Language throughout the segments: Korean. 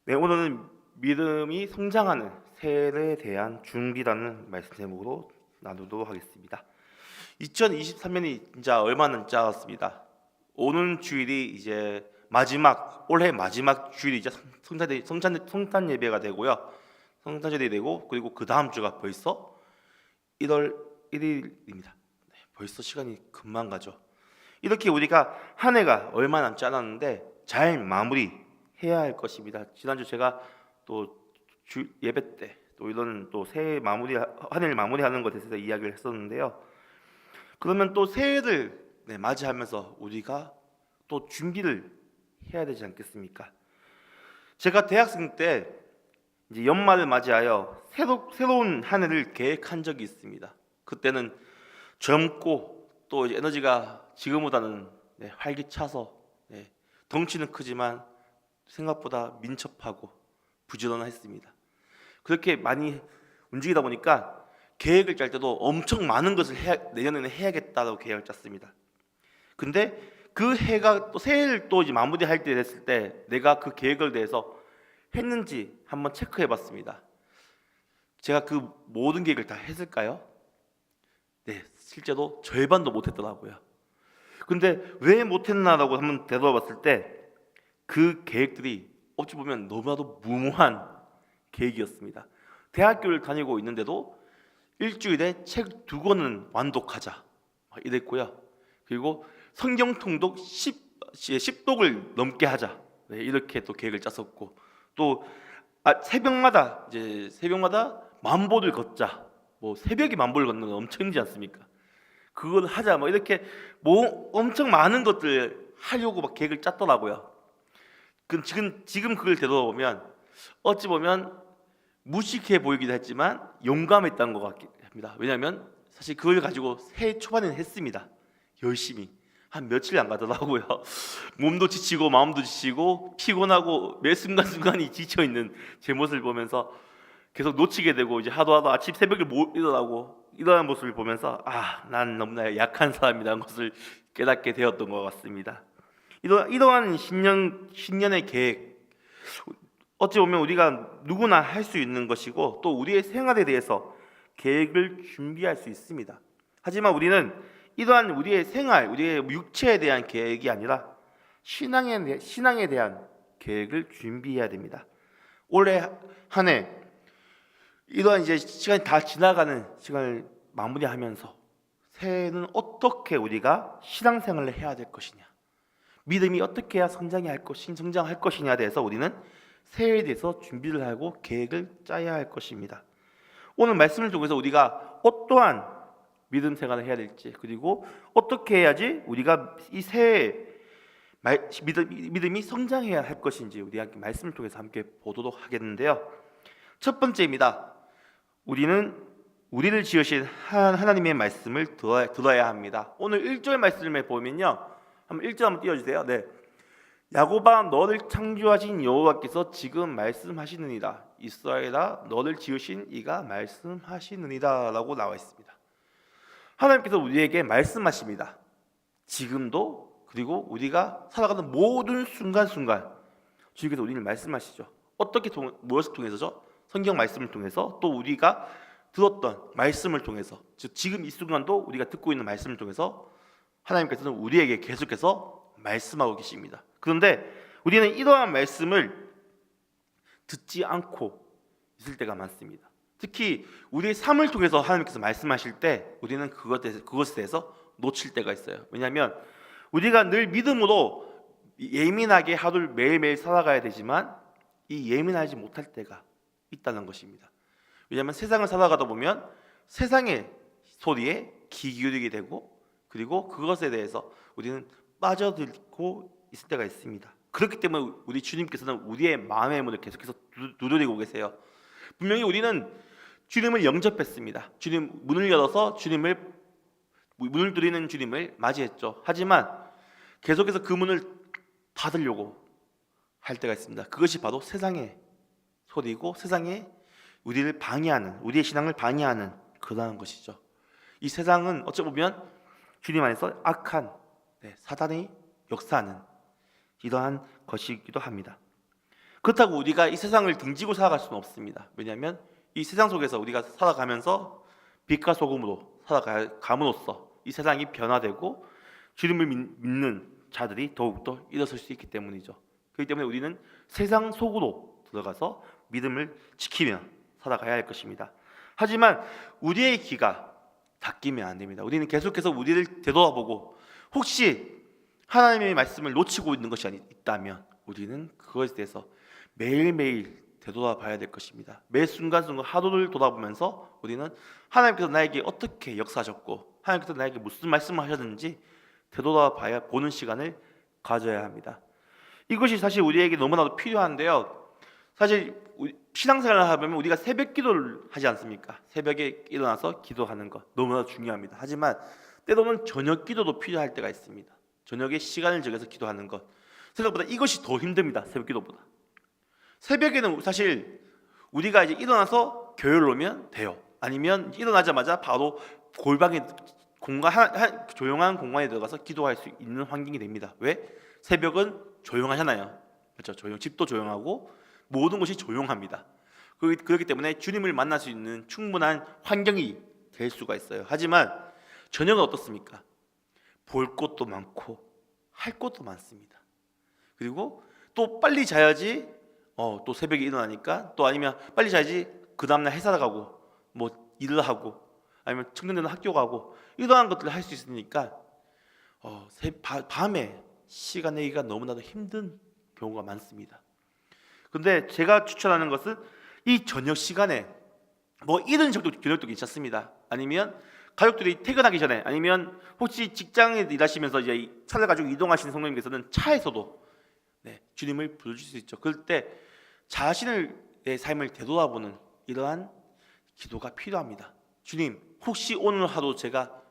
네, 오늘은 믿음이 성장하는 새해에 대한 준비라는 말씀 제목으로 나누도록 하겠습니다. 2023년이 진짜 얼마 남지 않았습니다. 오는 주일이 이제 올해 마지막 주일이자 성탄 예배가 되고요. 성탄절이 되고, 그리고 그 다음 주가 벌써 1월 1일입니다. 벌써 시간이 금방 가죠. 이렇게 우리가 한 해가 얼마 남지 않았는데 잘 마무리해야 할 것입니다. 지난주 제가 또 예배 때 또 이런 또 새해 마무리, 한 해를 마무리하는 것에 대해서 이야기를 했었는데요. 그러면 또 새해를 맞이하면서 우리가 또 준비를 해야 되지 않겠습니까? 제가 대학생 때 이제 연말을 맞이하여 새로운 한 해를 계획한 적이 있습니다. 그때는 젊고 또 이제 에너지가 지금보다는 활기차서 덩치는 크지만 생각보다 민첩하고 부지런했습니다. 그렇게 많이 움직이다 보니까 계획을 짤 때도 엄청 많은 것을 내년에는 해야겠다고 계획을 짰습니다. 근데 그 해가 또 새해를 또 이제 마무리할 때 됐을 때 내가 그 계획을 대해서 했는지 한번 체크해 봤습니다. 제가 그 모든 계획을 다 했을까요? 네, 실제로 절반도 못 했더라고요. 근데 왜 못했나라고 한번 되돌아봤을 때 그 계획들이 어찌 보면 너무나도 무모한 계획이었습니다. 대학교를 다니고 있는데도 일주일에 책 2권은 완독하자 이랬고요. 그리고 성경 통독 10독을 넘게 하자 이렇게 또 계획을 짰었고, 또 새벽마다 만보를 걷자. 뭐 새벽에 만보를 걷는 건 엄청 힘들지 않습니까? 그걸 하자 이렇게 엄청 많은 것들 하려고 막 계획을 짰더라고요. 지금 그걸 되돌아보면 어찌 보면 무식해 보이기도 했지만 용감했던 것 같긴 합니다. 왜냐하면 사실 그걸 가지고 새해 초반에는 했습니다. 열심히 한 며칠 안 가더라고요. 몸도 지치고 마음도 지치고 피곤하고 매 순간순간이 지쳐있는 제 모습을 보면서 계속 놓치게 되고, 이제 하도 아침 새벽에 못 일어나는 모습을 보면서 난 너무나 약한 사람이라는 것을 깨닫게 되었던 것 같습니다. 이러한 신년의 계획, 어찌 보면 우리가 누구나 할 수 있는 것이고 또 우리의 생활에 대해서 계획을 준비할 수 있습니다. 하지만 우리는 이러한 우리의 생활, 우리의 육체에 대한 계획이 아니라 신앙에 대한 계획을 준비해야 됩니다. 올해 한 해 이러한 이제 시간이 다 지나가는 시간을 마무리하면서 새해에는 어떻게 우리가 신앙생활을 해야 될 것이냐, 믿음이 어떻게 해야 성장할 것이냐에 대해서 우리는 새해에 대해서 준비를 하고 계획을 짜야 할 것입니다. 오늘 말씀을 통해서 우리가 어떠한 믿음 생활을 해야 될지, 그리고 어떻게 해야지 우리가 이 새해에 믿음이 성장해야 할 것인지 우리 함께 말씀을 통해서 함께 보도록 하겠는데요. 첫 번째입니다. 우리를 지으신 하나님의 말씀을 들어야 합니다. 오늘 1절 말씀을 보면요, 한번 1절 한번 띄워주세요. 네, 야곱아 너를 창조하신 여호와께서 지금 말씀하시느니라. 이스라엘아 너를 지으신 이가 말씀하시느니라 라고 나와 있습니다. 하나님께서 우리에게 말씀하십니다. 지금도, 그리고 우리가 살아가는 모든 순간순간 주님께서 우리를 말씀하시죠. 무엇을 통해서죠? 성경 말씀을 통해서, 또 우리가 들었던 말씀을 통해서, 즉 지금 이 순간도 우리가 듣고 있는 말씀을 통해서 하나님께서는 우리에게 계속해서 말씀하고 계십니다. 그런데 우리는 이러한 말씀을 듣지 않고 있을 때가 많습니다. 특히 우리의 삶을 통해서 하나님께서 말씀하실 때 우리는 그것에 대해서 놓칠 때가 있어요. 왜냐하면 우리가 늘 믿음으로 예민하게 하루를 매일매일 살아가야 되지만 이 예민하지 못할 때가 있다는 것입니다. 왜냐하면 세상을 살아가다 보면 세상의 소리에 귀 기울이게 되고, 그리고 그것에 대해서 우리는 빠져들고 있을 때가 있습니다. 그렇기 때문에 우리 주님께서는 우리의 마음의 문을 계속해서 두드리고 계세요. 분명히 우리는 주님을 영접했습니다. 주님 문을 열어서 문을 두드리는 주님을 맞이했죠. 하지만 계속해서 그 문을 닫으려고 할 때가 있습니다. 그것이 바로 세상의 소리고 세상에 우리의 신앙을 방해하는 그러한 것이죠. 이 세상은 어찌 보면 주님 안에서 악한 사단이 역사하는 이러한 것이기도 합니다. 그렇다고 우리가 이 세상을 등지고 살아갈 수는 없습니다. 왜냐하면 이 세상 속에서 우리가 살아가면서 빛과 소금으로 살아감으로써 이 세상이 변화되고 주님을 믿는 자들이 더욱더 일어설 수 있기 때문이죠. 그렇기 때문에 우리는 세상 속으로 들어가서 믿음을 지키며 살아가야 할 것입니다. 하지만 우리의 귀가 닫히면 안 됩니다. 우리는 계속해서 우리를 되돌아보고 혹시 하나님의 말씀을 놓치고 있는 것이 있다면 우리는 그것에 대해서 매일매일 되돌아봐야 될 것입니다. 매 순간순간 하루를 돌아보면서 우리는 하나님께서 나에게 어떻게 역사하셨고 하나님께서 나에게 무슨 말씀을 하셨는지 되돌아봐야 보는 시간을 가져야 합니다. 이것이 사실 우리에게 너무나도 필요한데요. 사실 신앙생활을 하면 우리가 새벽 기도를 하지 않습니까? 새벽에 일어나서 기도하는 것 너무나 중요합니다. 하지만 때로는 저녁 기도도 필요할 때가 있습니다. 저녁에 시간을 정해서 기도하는 것 생각보다 이것이 더 힘듭니다. 새벽 기도보다. 새벽에는 사실 우리가 이제 일어나서 교회를 오면 돼요. 아니면 일어나자마자 바로 골방에 조용한 공간에 들어가서 기도할 수 있는 환경이 됩니다. 왜? 새벽은 조용하잖아요. 그렇죠? 집도 조용하고 모든 것이 조용합니다. 그렇기 때문에 주님을 만날 수 있는 충분한 환경이 될 수가 있어요. 하지만 저녁은 어떻습니까? 볼 것도 많고 할 것도 많습니다. 그리고 또 빨리 자야지 또 새벽에 일어나니까 또 아니면 빨리 자야지 그 다음날 회사 가고 뭐 일을 하고 아니면 청년들은 학교 가고 이러한 것들을 할 수 있으니까 밤에 시간 내기가 너무나도 힘든 경우가 많습니다. 근데 제가 추천하는 것은 이 저녁 시간에 뭐 이른 저녁도 괜찮습니다. 아니면 가족들이 퇴근하기 전에 아니면 혹시 직장에 일하시면서 이제 차를 가지고 이동하시는 성도님께서는 차에서도 주님을 부르실 수 있죠. 그럴 때 자신의 삶을 되돌아보는 이러한 기도가 필요합니다. 주님, 혹시 오늘 하루 제가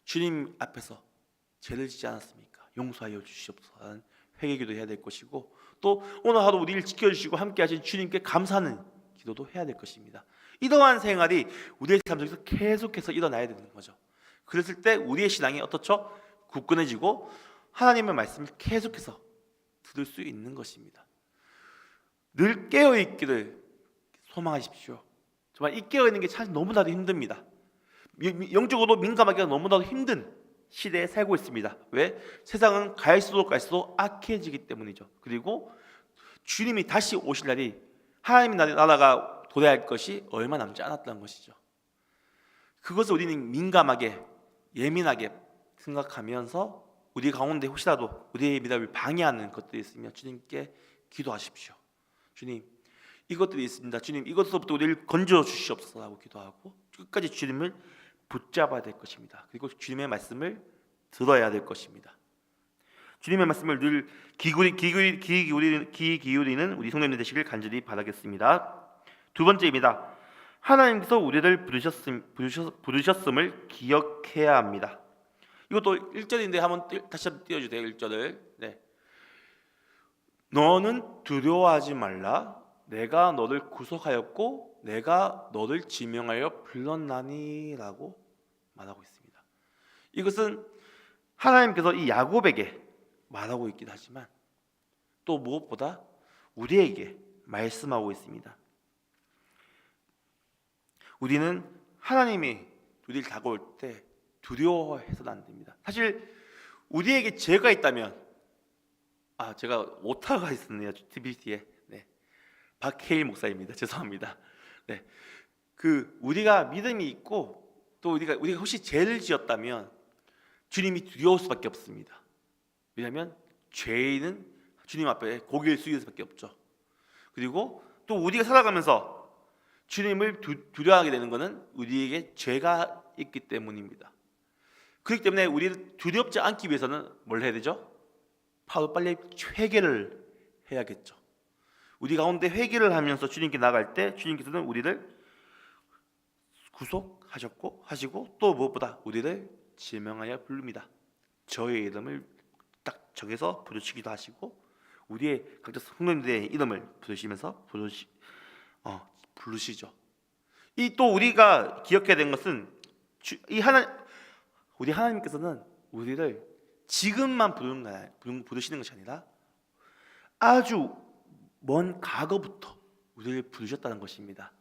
주님 앞에서 죄를 짓지 않았습니까? 용서하여 주시옵소서 하는 회개기도 해야 될 것이고 또 오늘 하루 우리를 지켜주시고 함께 하신 주님께 감사하는 기도도 해야 될 것입니다. 이러한 생활이 우리의 삶 속에서 계속해서 일어나야 되는 거죠. 그랬을 때 우리의 신앙이 어떻죠? 굳건해지고 하나님의 말씀을 계속해서 들을 수 있는 것입니다. 늘 깨어있기를 소망하십시오. 정말 이 깨어있는 게 참 너무나도 힘듭니다. 영적으로 민감하기가 너무나도 힘든 시대에 살고 있습니다. 왜? 세상은 갈수록 악해지기 때문이죠. 그리고 주님이 다시 오실 날이 하나님의 나라가 도래할 것이 얼마 남지 않았다는 것이죠. 그것을 우리는 민감하게 예민하게 생각하면서 우리 가운데 혹시라도 우리의 믿음을 방해하는 것들이 있으면 주님께 기도하십시오. 주님, 이것들이 있습니다. 주님, 이것으로부터 우리를 건져 주시옵소서 하고 기도하고 끝까지 주님을 붙잡아야 될 것입니다. 그리고 주님의 말씀을 들어야 될 것입니다. 주님의 말씀을 늘 귀 기울이는 우리 성도님들 되시길 간절히 바라겠습니다. 두 번째입니다. 하나님께서 우리를 부르셨음을 기억해야 합니다. 이것도 1절인데 한번 다시 한번 띄워주세요. 1절을. 너는 두려워하지 말라. 내가 너를 구속하였고 내가 너를 지명하여 불렀나니 라고 말하고 있습니다. 이것은 하나님께서 이 야곱에게 말하고 있긴 하지만 또 무엇보다 우리에게 말씀하고 있습니다. 우리는 하나님이 우리를 다가올 때 두려워해서는 안 됩니다. 사실 우리에게 죄가 있다면 제가 오타가 있었네요. TBT에 박해일 목사입니다. 죄송합니다. 우리가 믿음이 있고 또 우리가 혹시 죄를 지었다면 주님이 두려울 수밖에 없습니다. 왜냐하면 죄인은 주님 앞에 고개를 숙일 수밖에 없죠. 그리고 또 우리가 살아가면서 주님을 두려워하게 되는 것은 우리에게 죄가 있기 때문입니다. 그렇기 때문에 우리를 두렵지 않기 위해서는 뭘 해야 되죠? 바로 빨리 회개를 해야겠죠. 우리 가운데 회개를 하면서 주님께 나갈 때 주님께서는 우리를 구속하셨고 하시고 또 무엇보다 우리를 지명하여 부릅니다. 저의 이름을 딱 정해서 부르시기도 하시고 우리의 각자 성도님들의 이름을 부르시면서 부르시죠. 이 또 우리가 기억해야 되는 것은 우리 하나님께서는 우리를 지금만 부르시는 것이 아니라 아주 먼 과거부터 우리를 부르셨다는 것입니다.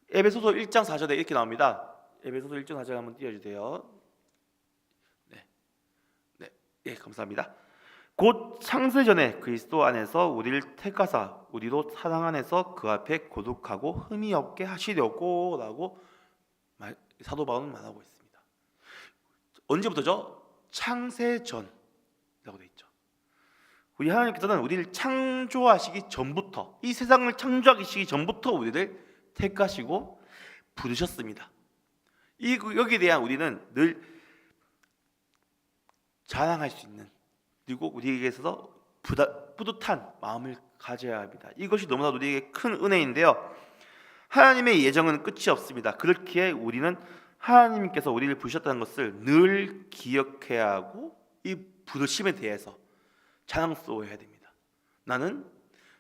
에베소서 1장 4절에 이렇게 나옵니다. 에베소서 1장 4절 한번 띄워주세요. 네, 감사합니다. 곧 창세전에 그리스도 안에서 우리를 택하사 우리도 사랑 안에서 그 앞에 거룩하고 흠이 없게 하시려고 라고 사도 바울은 말하고 있습니다. 언제부터죠? 창세전이라고 되어 있죠. 우리 하나님께서는 우리를 창조하시기 전부터, 이 세상을 창조하시기 전부터 우리를 택하시고 부르셨습니다. 여기에 대한 우리는 늘 자랑할 수 있는, 그리고 우리에게 있어서 뿌듯한 마음을 가져야 합니다. 이것이 너무나 우리에게 큰 은혜인데요, 하나님의 예정은 끝이 없습니다. 그렇기에 우리는 하나님께서 우리를 부르셨다는 것을 늘 기억해야 하고, 이 부르심에 대해서 자랑스러워해야 됩니다. 나는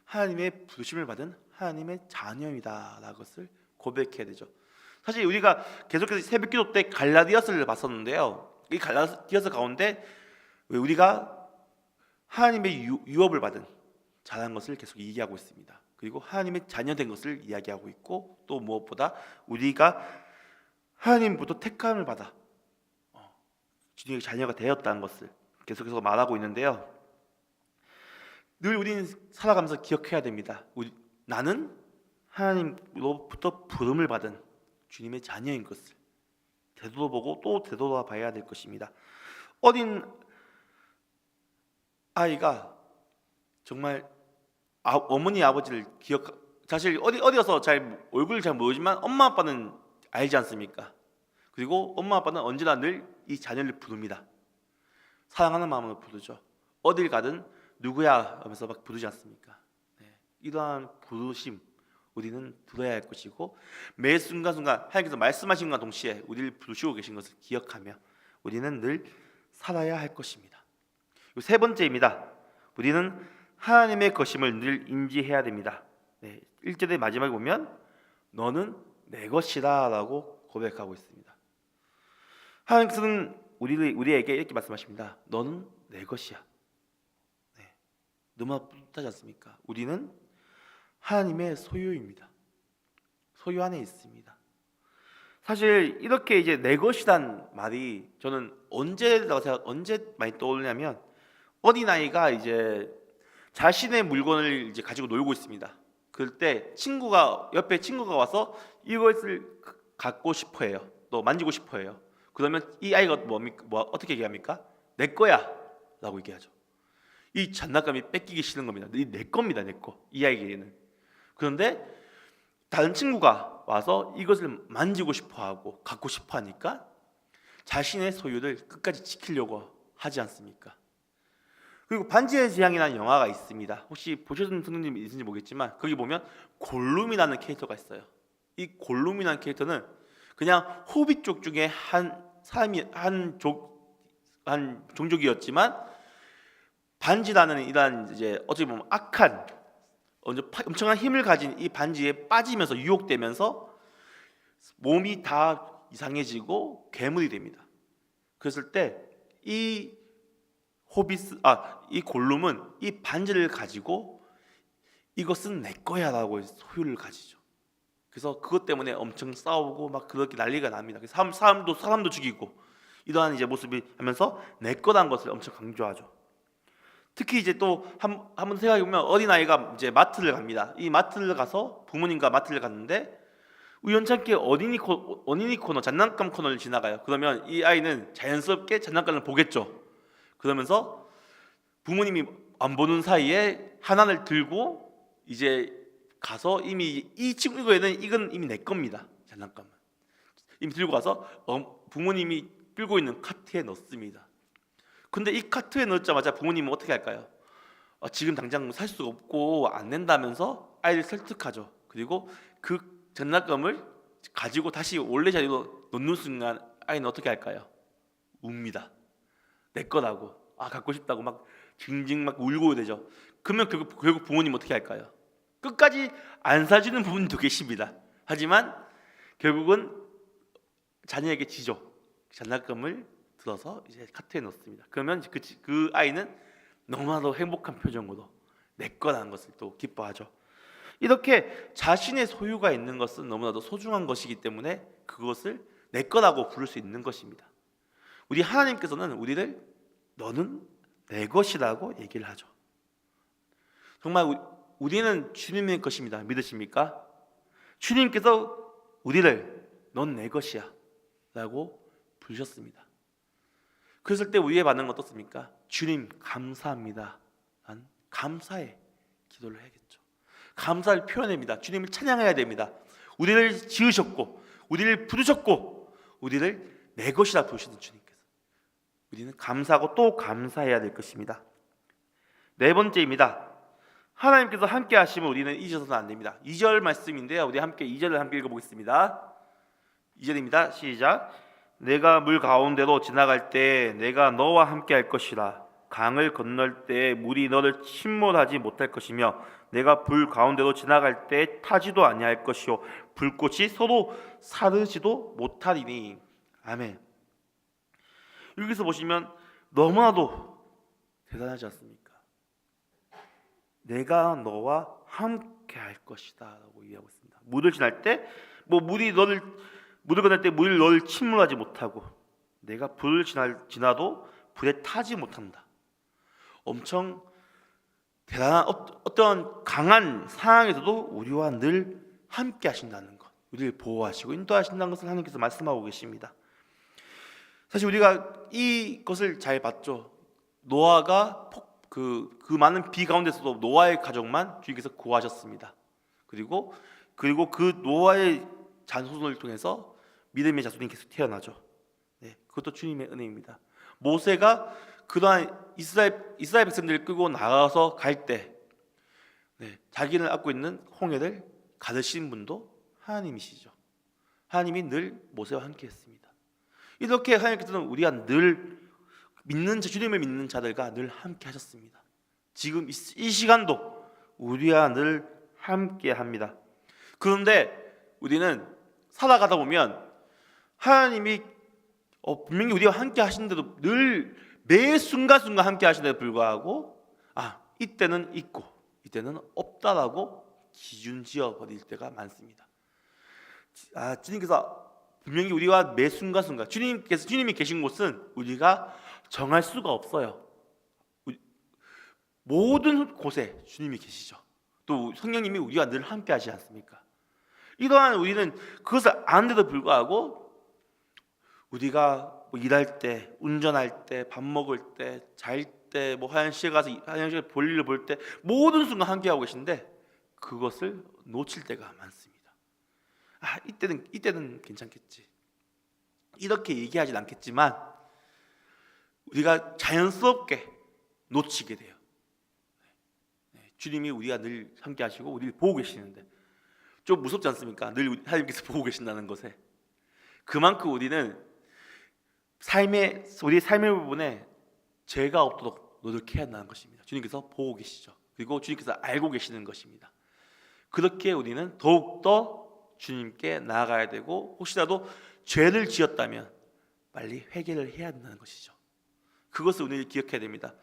하나님의 부르심을 받은 하나님의 자녀이다 라는 것을 고백해야 되죠. 사실 우리가 계속해서 새벽기도 때 갈라디아서를 봤었는데요, 이 갈라디아서 가운데 우리가 하나님의 유업을 받은 자라는 것을 계속 얘기하고 있습니다. 그리고 하나님의 자녀된 것을 이야기하고 있고, 또 무엇보다 우리가 하나님부터 택함을 받아 주님의 자녀가 되었다는 것을 계속해서 말하고 있는데요, 늘 우리는 살아가면서 기억해야 됩니다. 나는 하나님로부터 부름을 받은 주님의 자녀인 것을 되돌아보고 또 되돌아봐야 될 것입니다. 어린 아이가 정말 어머니 아버지를 사실 어려서 얼굴을 잘 모르지만 엄마 아빠는 알지 않습니까? 그리고 엄마 아빠는 언제나 늘 이 자녀를 부릅니다. 사랑하는 마음으로 부르죠. 어딜 가든 누구야 하면서 막 부르지 않습니까? 이러한 부르심 우리는 들어야 할 것이고, 매 순간순간 하나님께서 말씀하신 것과 동시에 우리를 부르시고 계신 것을 기억하며 우리는 늘 살아야 할 것입니다. 세 번째입니다. 우리는 하나님의 것임을 늘 인지해야 됩니다. 1절의 마지막에 보면 너는 내 것이다 라고 고백하고 있습니다. 하나님께서는 우리에게 이렇게 말씀하십니다. 너는 내 것이야. 너무나 뿌듯하지 않습니까? 우리는 하나님의 소유입니다. 소유 안에 있습니다. 사실 이렇게 이제 내 것이란 말이 저는 언제 많이 떠오르냐면, 어린아이가 이제 자신의 물건을 이제 가지고 놀고 있습니다. 그럴 때 옆에 친구가 와서 이것을 갖고 싶어 해요. 또 만지고 싶어 해요. 그러면 이 아이가 어떻게 얘기합니까? 내 거야 라고 얘기하죠. 이 장난감이 뺏기기 싫은 겁니다. 내 겁니다, 내 거. 이 아이에게는. 그런데 다른 친구가 와서 이것을 만지고 싶어하고 갖고 싶어하니까 자신의 소유를 끝까지 지키려고 하지 않습니까? 그리고 반지의 제왕이라는 영화가 있습니다. 혹시 보셨던 분들이 있는지 모르겠지만 거기 보면 골룸이라는 캐릭터가 있어요. 이 골룸이라는 캐릭터는 그냥 호빗족 중에 한 종족이었지만, 반지라는 이런 이제 어떻게 보면 악한 엄청난 힘을 가진 이 반지에 빠지면서 유혹되면서 몸이 다 이상해지고 괴물이 됩니다. 그랬을 때 이 골룸은 이 반지를 가지고 이것은 내 거야라고 소유를 가지죠. 그래서 그것 때문에 엄청 싸우고 막 그렇게 난리가 납니다. 그래서 사람도 죽이고 이러한 이제 모습이 하면서 내 거라는 것을 엄청 강조하죠. 특히 이제 또 한번 생각해 보면, 어린아이가 이제 마트를 갑니다. 이 마트를 가서 부모님과 마트를 갔는데 우연찮게 어린이 코너, 장난감 코너를 지나가요. 그러면 이 아이는 자연스럽게 장난감을 보겠죠. 그러면서 부모님이 안 보는 사이에 하나를 들고 이제 가서 이미 이 친구에는 이건 이미 내 겁니다. 장난감은 이미 들고 가서 부모님이 끌고 있는 카트에 넣습니다. 근데 이 카트에 넣자마자 부모님은 어떻게 할까요? 지금 당장 살 수가 없고 안 낸다면서 아이를 설득하죠. 그리고 그 장난감을 가지고 다시 원래 자리로 놓는 순간 아이는 어떻게 할까요? 웁니다. 내 거라고, 갖고 싶다고 막 징징 막 울고 되죠. 그러면 결국 부모님은 어떻게 할까요? 끝까지 안 사주는 부분도 계십니다. 하지만 결국은 자녀에게 지죠. 장난감을 들어서 이제 카트에 넣습니다. 그러면 그 아이는 너무나도 행복한 표정으로 내 거라는 것을 또 기뻐하죠. 이렇게 자신의 소유가 있는 것은 너무나도 소중한 것이기 때문에 그것을 내 거라고 부를 수 있는 것입니다. 우리 하나님께서는 우리를 너는 내 것이라고 얘기를 하죠. 정말 우리는 주님의 것입니다. 믿으십니까? 주님께서 우리를 넌 내 것이야 라고 부르셨습니다. 그랬을 때 우리의 반응은 어떻습니까? 주님 감사합니다. 난 감사의 기도를 해야겠죠. 감사를 표현합니다. 주님을 찬양해야 됩니다. 우리를 지으셨고 우리를 부르셨고 우리를 내 것이라 부르시는 주님께서 우리는 감사하고 또 감사해야 될 것입니다. 네 번째입니다. 하나님께서 함께 하시면 우리는 잊어서는 안 됩니다. 2절 말씀인데요. 우리 함께 2절을 함께 읽어보겠습니다. 2절입니다. 시작. 내가 물 가운데로 지나갈 때 내가 너와 함께 할 것이라. 강을 건널 때 물이 너를 침몰하지 못할 것이며 내가 불 가운데로 지나갈 때 타지도 아니할 것이요 불꽃이 서로 사르지도 못하리니. 아멘. 여기서 보시면 너무나도 대단하지 않습니까? 내가 너와 함께 할 것이다 라고 이야기하고 있습니다. 물을 지날 때 물을 건널 때 물이 너를 침몰하지 못하고 내가 불을 지나도 불에 타지 못한다. 엄청 대단한 어떤 강한 상황에서도 우리와 늘 함께 하신다는 것, 우리를 보호하시고 인도하신다는 것을 하나님께서 말씀하고 계십니다. 사실 우리가 이것을 잘 봤죠. 노아가 그 많은 비 가운데서도 노아의 가족만 주님께서 구하셨습니다. 그리고 그 노아의 자손을 통해서 믿음의 자손이 계속 태어나죠. 네, 그것도 주님의 은혜입니다. 모세가 그동안 이스라엘 백성들을 끌고 나가서 갈 때 자기를 안고 있는 홍해를 가르신 분도 하나님이시죠. 하나님이 늘 모세와 함께했습니다. 이렇게 하나님께서는 우리가 늘 주님을 믿는 자들과 늘 함께 하셨습니다. 지금 이 시간도 우리와 늘 함께 합니다. 그런데 우리는 살아가다 보면 하나님이 분명히 우리와 함께 하시는데도 늘 매 순간순간 함께 하시는데도 불구하고 이때는 있고 이때는 없다라고 기준 지어버릴 때가 많습니다. 주님께서 분명히 우리와 매 순간순간 주님이 계신 곳은 우리가 정할 수가 없어요. 모든 곳에 주님이 계시죠. 또 성령님이 우리와 늘 함께 하시지 않습니까? 이러한 우리는 그것을 아는데도 불구하고 우리가 일할 때, 운전할 때, 밥 먹을 때, 잘 때, 화장실 가서 화장실 볼일을 볼 때 모든 순간 함께하고 계신데 그것을 놓칠 때가 많습니다. 이때는 괜찮겠지. 이렇게 얘기하진 않겠지만 우리가 자연스럽게 놓치게 돼요. 주님이 우리가 늘 함께 하시고 우리를 보고 계시는데 좀 무섭지 않습니까? 늘 하나님께서 보고 계신다는 것에 그만큼 우리는 우리 삶의 부분에 죄가 없도록 노력해야 한다는 것입니다. 주님께서 보고 계시죠. 그리고 주님께서 알고 계시는 것입니다. 그렇게 우리는 더욱더 주님께 나아가야 되고 혹시라도 죄를 지었다면 빨리 회개를 해야 한다는 것이죠. 그것을 우리는 기억해야 됩니다.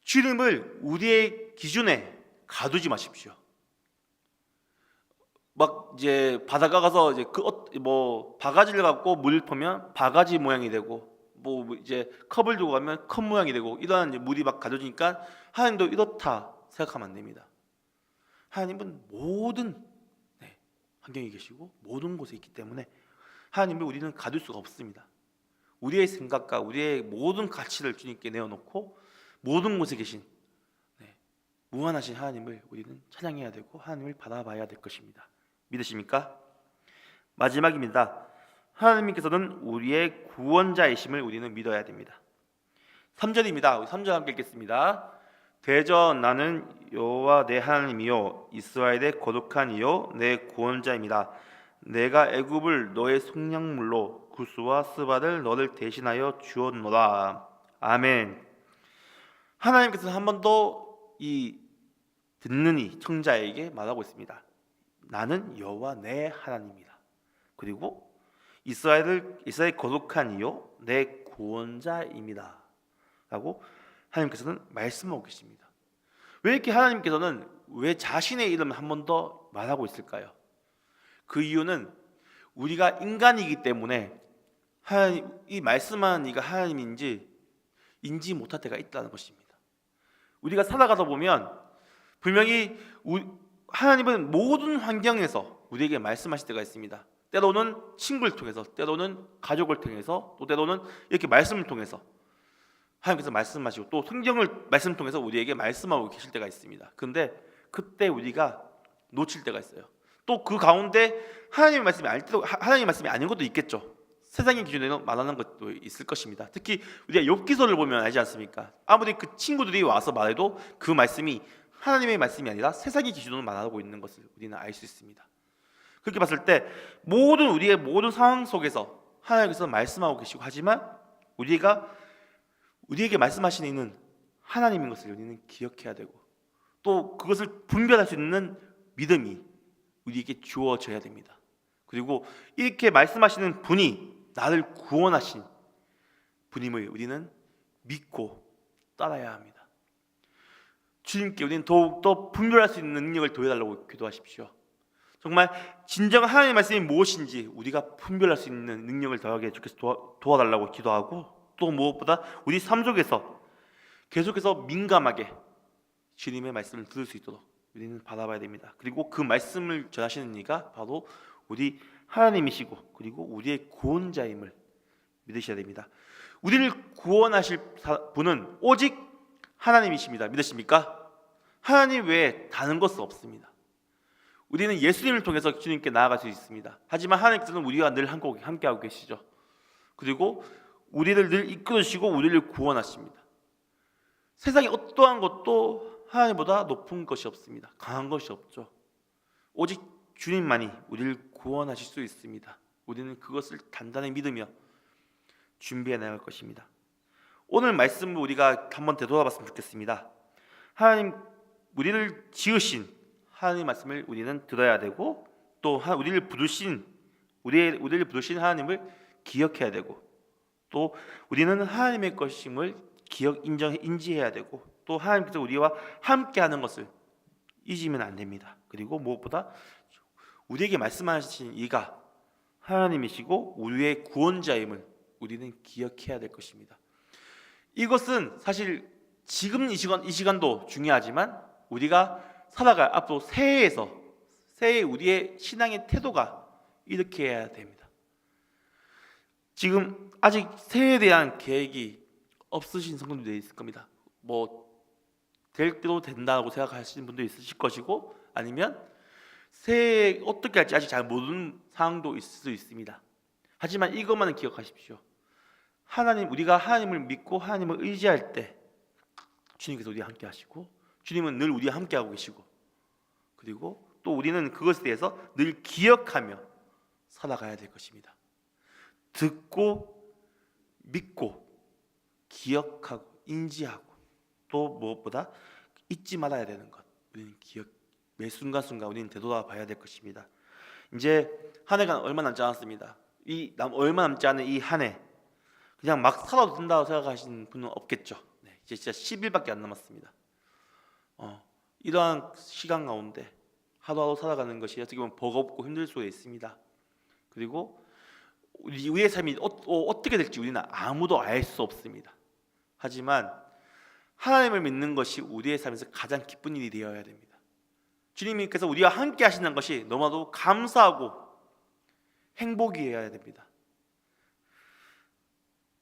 주님을 우리의 기준에 가두지 마십시오. 이제 바닷가 가서 이제 바가지를 갖고 물 퍼면 바가지 모양이 되고 이제 컵을 두고 가면 컵 모양이 되고 이러한 물이 막 가져지니까 하나님도 이렇다 생각하면 안 됩니다. 하나님은 모든 환경에 계시고 모든 곳에 있기 때문에 하나님을 우리는 가둘 수가 없습니다. 우리의 생각과 우리의 모든 가치를 주님께 내어놓고 모든 곳에 계신 무한하신 하나님을 우리는 찬양해야 되고 하나님을 바라봐야 될 것입니다. 믿으십니까? 마지막입니다. 하나님께서는 우리의 구원자이심을 우리는 믿어야 됩니다. 3절입니다. 우리 3절 함께 읽겠습니다. 대저 나는 여호와 내 하나님이요 이스라엘의 거룩한 이요 내 구원자입니다. 내가 애굽을 너의 속량물로 구스와 스바를 너를 대신하여 주었노라. 아멘. 하나님께서는 한 번 더 이 듣는 이 청자에게 말하고 있습니다. 나는 여호와 내 하나님이다. 그리고 이스라엘 거룩한 이요 내 구원자입니다. 라고 하나님께서는 말씀하고 계십니다. 왜 이렇게 하나님께서는 왜 자신의 이름을 한 번 더 말하고 있을까요? 그 이유는 우리가 인간이기 때문에 하나님, 이 말씀하는 이가 하나님인지 인지 못할 때가 있다는 것입니다. 우리가 살아가다 보면 분명히 하나님은 모든 환경에서 우리에게 말씀하실 때가 있습니다. 때로는 친구를 통해서, 때로는 가족을 통해서, 또 때로는 이렇게 말씀을 통해서 하나님께서 말씀하시고, 또 성경을 말씀 통해서 우리에게 말씀하고 계실 때가 있습니다. 그런데 그때 우리가 놓칠 때가 있어요. 또 그 가운데 하나님의 말씀이 아닐 때도, 하나님의 말씀이 아닌 것도 있겠죠. 세상의 기준에서 말하는 것도 있을 것입니다. 특히 우리가 욥기서를 보면 알지 않습니까? 아무리 그 친구들이 와서 말해도 그 말씀이 하나님의 말씀이 아니라 세상의 기준으로 말하고 있는 것을 우리는 알 수 있습니다. 그렇게 봤을 때 우리의 모든 상황 속에서 하나님께서 말씀하고 계시고, 하지만 우리에게 말씀하시는 이는 하나님인 것을 우리는 기억해야 되고, 또 그것을 분별할 수 있는 믿음이 우리에게 주어져야 됩니다. 그리고 이렇게 말씀하시는 분이 나를 구원하신 분임을 우리는 믿고 따라야 합니다. 주님께 우리는 더욱더 분별할 수 있는 능력을 더해달라고 기도하십시오. 정말 진정한 하나님의 말씀이 무엇인지 우리가 분별할 수 있는 능력을 더하게 주께서 도와달라고 기도하고, 또 무엇보다 우리 삶 속에서 계속해서 민감하게 주님의 말씀을 들을 수 있도록 우리는 바라봐야 됩니다. 그리고 그 말씀을 전하시는 이가 바로 우리 하나님이시고, 그리고 우리의 구원자임을 믿으셔야 됩니다. 우리를 구원하실 분은 오직 하나님이십니다. 믿으십니까? 하나님 외에 다른 것은 없습니다. 우리는 예수님을 통해서 주님께 나아갈 수 있습니다. 하지만 하나님께서는 우리와 늘 함께하고 계시죠. 그리고 우리를 늘 이끌으시고 우리를 구원하십니다. 세상에 어떠한 것도 하나님보다 높은 것이 없습니다. 강한 것이 없죠. 오직 주님만이 우리를 구원하실 수 있습니다. 우리는 그것을 단단히 믿으며 준비해 나갈 것입니다. 오늘 말씀을 우리가 한번 되돌아봤으면 좋겠습니다. 하나님, 우리를 지으신 하나님 말씀을 우리는 들어야 되고, 또 우리를 부르신 하나님을 기억해야 되고, 또 우리는 하나님의 것임을 인지해야 되고, 또 하나님께서 우리와 함께하는 것을 잊으면 안 됩니다. 그리고 무엇보다 우리에게 말씀하신 이가 하나님이시고 우리의 구원자임을 우리는 기억해야 될 것입니다. 이것은 사실 지금 이 시간도 중요하지만, 우리가 살아갈 앞으로 새해에 우리의 신앙의 태도가 이렇게 해야 됩니다. 지금 아직 새해에 대한 계획이 없으신 성도들이 있을 겁니다. 될 대로 된다고 생각하시는 분도 있으실 것이고, 아니면 새해 어떻게 할지 아직 잘 모르는 상황도 있을 수 있습니다. 하지만 이것만은 기억하십시오. 우리가 하나님을 믿고 하나님을 의지할 때 주님께서 우리와 함께 하시고, 주님은 늘 우리와 함께 하고 계시고, 그리고 또 우리는 그것에 대해서 늘 기억하며 살아가야 될 것입니다. 듣고 믿고 기억하고 인지하고, 또 무엇보다 잊지 말아야 되는 것, 우리는 매 순간순간 우리는 되돌아봐야 될 것입니다. 이제 한 해가 얼마 남지 않았습니다. 얼마 남지 않은 이 한 해 그냥 막 살아도 된다고 생각하시는 분은 없겠죠. 이제 진짜 10일밖에 안 남았습니다. 이러한 시간 가운데 하루하루 살아가는 것이 어떻게 보면 버겁고 힘들 수가 있습니다. 그리고 우리의 삶이 어떻게 될지 우리는 아무도 알 수 없습니다. 하지만 하나님을 믿는 것이 우리의 삶에서 가장 기쁜 일이 되어야 됩니다. 주님께서 우리와 함께 하시는 것이 너무나도 감사하고 행복이어야 됩니다.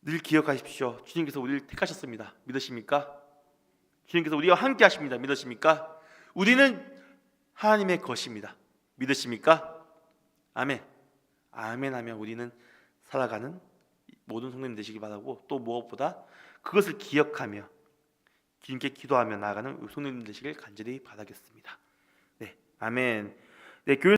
늘 기억하십시오. 주님께서 우리를 택하셨습니다. 믿으십니까? 주님께서 우리와 함께 하십니다. 믿으십니까? 우리는 하나님의 것입니다. 믿으십니까? 아멘. 아멘 하면 우리는 살아가는 모든 성도님 되시기 바라고, 또 무엇보다 그것을 기억하며 주님께 기도하며 나아가는 성도님 되시길 간절히 바라겠습니다. 네, 아멘. 네,